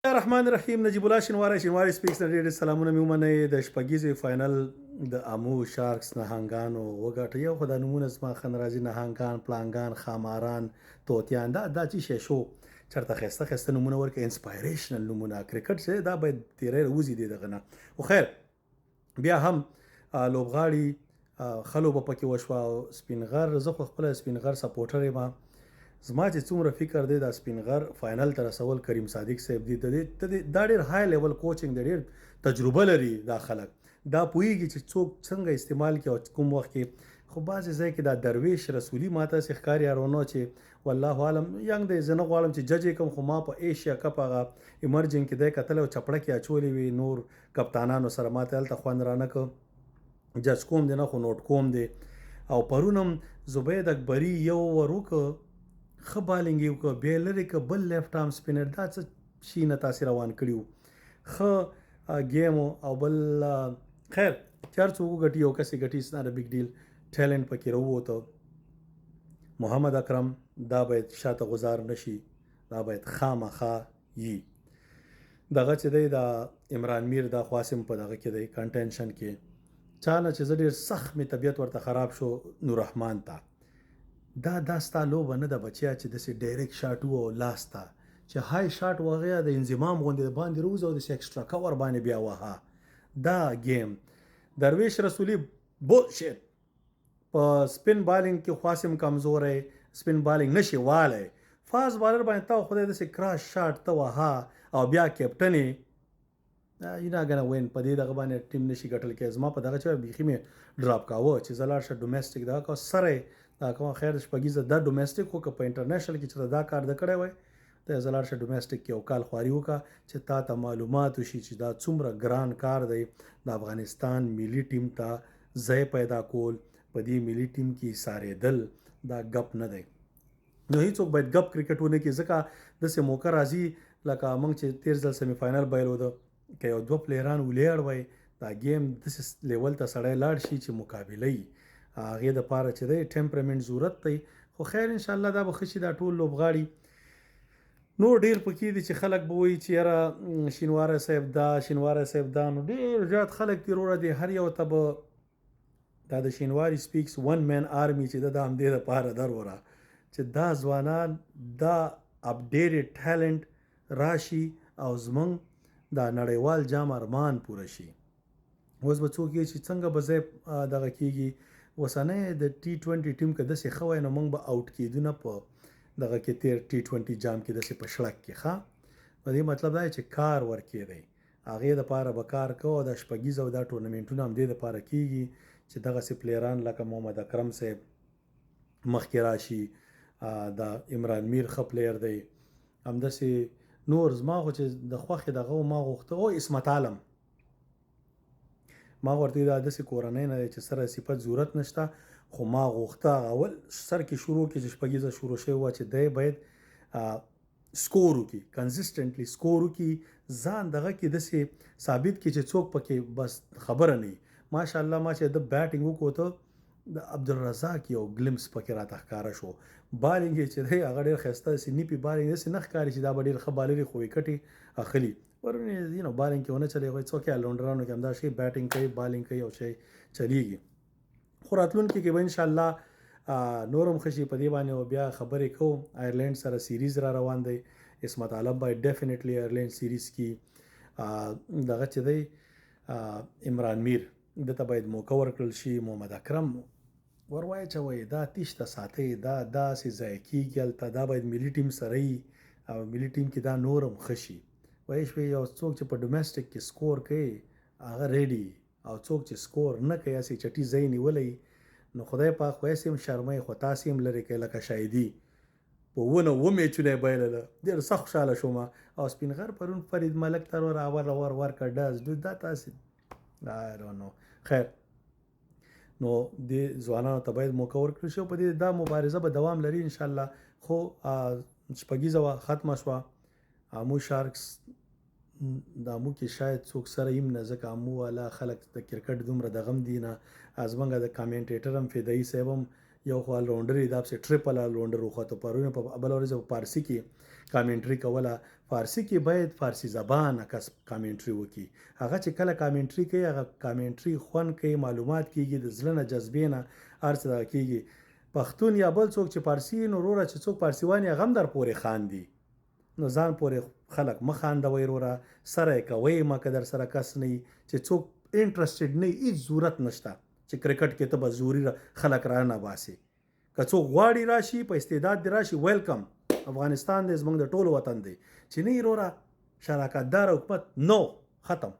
الرحمن الرحیم. نجیب الله شینواری سپیکس نه ډېر سلامونه مې ومنئ. د شپږیزې فاینل د امو شارکس نهنګانو وګټه. یو خو دا نومونه زما ښه نه راځي، نهنګان، پلانګان، خاماران، طوطیان، دا چې شی شو چېرته ښایسته ښایسته نومونه ورکړي، انسپایریشنل نومونه. کرکټ چې دا باید تیری راوځي دې دغه نه. خو خیر بیا هم لوبغاړي ښه لوبه پکې وشوه او سپین غر، زه خو خپله سپین غر سپورټر یم. زما چې څومره فکر دی دا سپین غر فاینل ته رسول کریم صادق صاحب دی، دا ډېر های لیول کوچنګ دی، ډېر تجربه لري دا خلک. دا پوهیږي چې څوک څنګه استعمال کړي او کوم وخت کې. خو بعضې ځای کې دا درویش رسولي ماته هسې ښکاري یارونو چې والله عالم ینګ دی. زه نه غواړم چې جج یې کړم، خو ما په ایشیا کپ هغه ایمرجنګ کې دی کتلی او چپړه کې اچولې وي نور کپتانانو سره. ماته هلته خوند رانه کړ. جج کوم دی نه خو نوټ کوم دی. او پرون هم زبید اکبري یو ور وکړ، ښه بالینګ یې وکړه، بیا یې لرې کړه بل لیفټ آرم سپینر. دا څه شي نه تاسې روان کړي وو. ښه ګیم او بل خیر چې هر څوک وګټي یو کس یې ګټي، اټس ناټ ا بګ ډیل. ټیلنټ پکې راووته. محمد اکرم دا باید شاته غذار نشي، دا باید خامخا یي. دغه چې دی دا عمران میر دا خواسم په دغه کې دی کنټینشن کې. چا نه چې زه ډېر سخت مې طبیعت ورته خراب شو نوررحمان ته. دا ستا لوبه نه ده بچیا چې داسې ډایرکټ شاټ وو لاس ته چې های شاټ وغه د انضمام غوندې باندې روز او داسې ایکسټرا کور باندې بیا وها. دا گیم درویش رسولي بولشیټ. په سپین بالینګ کې خواسم کمزوری، سپین بالینګ نشي والی. فاست بالر باندې تا خدای داسې کراش شاټ ته وها او بیا کیپټن یې نه غنه وین په دې دغه باندې ټیم نشي ګټل کې. زما په دغه چې بیخي مې ډراپ کاوه چې زه لاړ شه ډومېسټک دا کو سره دا کوم. خیر شپږیزه دا ډومېسټک خو که په انټرنیشنل کې چې دا کار د کړی وای ته زه لاړ شه ډومېسټک کې یو کال خواري وکړه چې تا ته معلومات وشي چې دا څومره ګران کار دی د افغانستان ملي ټیم ته ځای پیدا کول، په دې ملي ټیم کې سارېدل. دا ګپ نه دی. نو هیڅوک باید ګپ کرکټ ونه کړي، ځکه داسې موقع راځي لکه موږ چې تیر ځل سیمی فاینل بایلوده که یو دوه پلیران ولیاړ وای دا گیم داسې لیول ته سړی لاړ شي چې مقابله یي. هغې دپاره چې دی ټمپرمنټ ضرورت دی. خو خیر انشاءالله دا به ښه شي. دا ټول لوبغاړي نور ډېر پکې دي چې خلک به وایي چې یاره شینواری صاحب دا شینواری صاحب دا. نو ډېر زیات خلک دي وروره دي، هر یو ته به دا د شینواری سپیکس ون مین آرمي چې ده د همدې دپاره در وره چې دا ځوانان دا اپډیټډ ټیلنټ راشي او زمونږ دا نړیوال جام ارمان پوره شي. اوس به څوک یې چې څنګه به ځای دغه کېږي. اوسنی د ټي 20 ټیم که داسې ښه وای نو موږ به آوټ کېدو نه په دغه کې تیر ټي 20 جام کې داسې په شړک کې. ښه په دې مطلب دا چې کار ورکېدی، هغې دپاره به کار کوو. دا شپږیز او دا ټورنمنټونه همدې دپاره کېږي چې دغسې پلیران لکه محمد اکرم صاحب مخکې راشي. دا عمران میر ښه پلیر دی. همداسې نور زما خو چې د خوښې دغه ما غوښته او عصمت عالم ما ورته دا داسې کورنۍ نه دی چې سره صفت ضرورت نشته، خو ما غوښته اول سر کې شروع کې چې شپږیزه شروع شوې وه چې دی باید سکور وکړي، کنسسټنټلی سکور وکړي، ځان دغه کې داسې ثابت کړي چې څوک پکې بس خبره نه وي. ماشاءالله ما چې د بیټینګ وکړو ته د عبدالرزاق یو ګلمس پکې راته ښکاره شو. بالینګ یې چې دی هغه ډېر ښایسته داسې نیپي بالینګ داسې نه ښکاري چې دا به ډېر ښه بالر خو وکټې اخلي. پرون یې بالینګ کې ونه چلېږي، څوک یې لونډرانو کې همدا شی بیټینګ کوي بالینګ کوي او شی چلیږي. خو راتلونکي کې به انشاءالله نور هم ښه شي په دې باندې او بیا خبرې کوو. آیرلینډ سره سیریز را روان دی. عصمت عالم باید ډیفینیټلی آیرلینډ سیریز کې دغه چې دی عمران میر دته باید موقع ورکړل شي. محمد اکرم ور واچوئ، دا تیش ته ساتئ، دا داسې ضایع کېږي هلته. دا باید ملي ټیم سره وي او ملي ټیم کې دا نور هم ښه شي. وایي شوې یو څوک چې په ډومېسټک کې سکور کوي هغه ریډي، او څوک چې سکور نه کوي هسې چټي ځای نیولی نو خدای پاک خو هسې هم شرموي، خو تاسې هم لرې کوي. لکه شاهدي په اووه میچونه یې بایلله، ډېر سخت خوشحاله شوم. او سپین غر پرون فرید ملک ته ور ورکړه ډز دا تاسې نو خیر. نو دې ځوانانو ته باید موقع ورکړل شي. په دې دا مبارزه به دوام لري انشاءالله. خو شپږیزه وه ختمه شوه. امو شارکس د امو کې شاید څوک سره یم نه، ځکه امو والا خلک د کرکټ دومره دغه هم دي نه. زمونږ د کامنټیټر هم فدایي صاحب هم یو خو آلراونډر یې دا پسې ټریپل آلراونډر وخوته. پرون په بله ورځ په پارسي کې کامنټري کوله. فارسی کې باید فارسی زبان کس کامنټري وکړي. هغه چې کله کامنټري کوي هغه کامنټري خوند کوي، معلومات کیږي، د زړه نه جذبې نه هر څه دغه کیږي. پښتون یا بل څوک چې فارسي نو وروره چې څوک فارسي وایي هغه هم در پورې خاندي. نو ځان پورې خلک مه خاندوئ وروره، سره یې کوئ مه که در سره کس نه وي چې څوک انټرسټډ نه وي، هېڅ ضرورت نشته چې کرکټ کې ته به زوري خلک رانه باسي. که څوک غواړي راشي په استعداد دې راشي ویلکم. افغانستان دی زموږ د ټولو وطن دی چې نه وروره شراکت دار حکومت نو ختم.